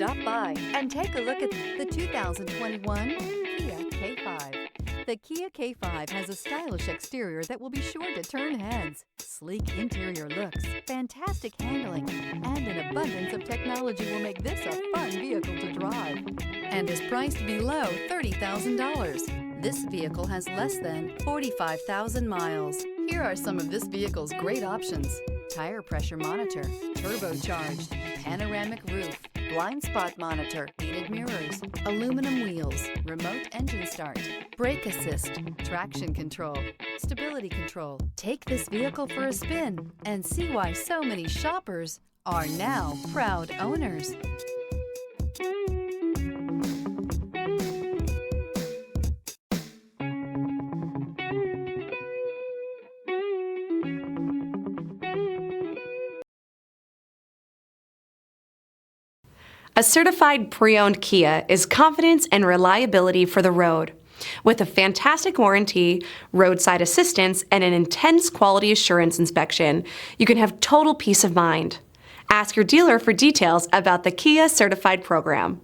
Stop by and take a look at the 2021 Kia K5. The Kia K5 has a stylish exterior that will be sure to turn heads, sleek interior looks, fantastic handling, and an abundance of technology will make this a fun vehicle to drive, and is priced below $30,000. This vehicle has less than 45,000 miles. Here are some of this vehicle's great options: tire pressure monitor, turbocharged, panoramic roof, blind spot monitor, heated mirrors, aluminum wheels, remote engine start, brake assist, traction control, stability control. Take this vehicle for a spin and see why so many shoppers are now proud owners. A certified pre-owned Kia is confidence and reliability for the road. With a fantastic warranty, roadside assistance, and an intense quality assurance inspection, you can have total peace of mind. Ask your dealer for details about the Kia Certified program.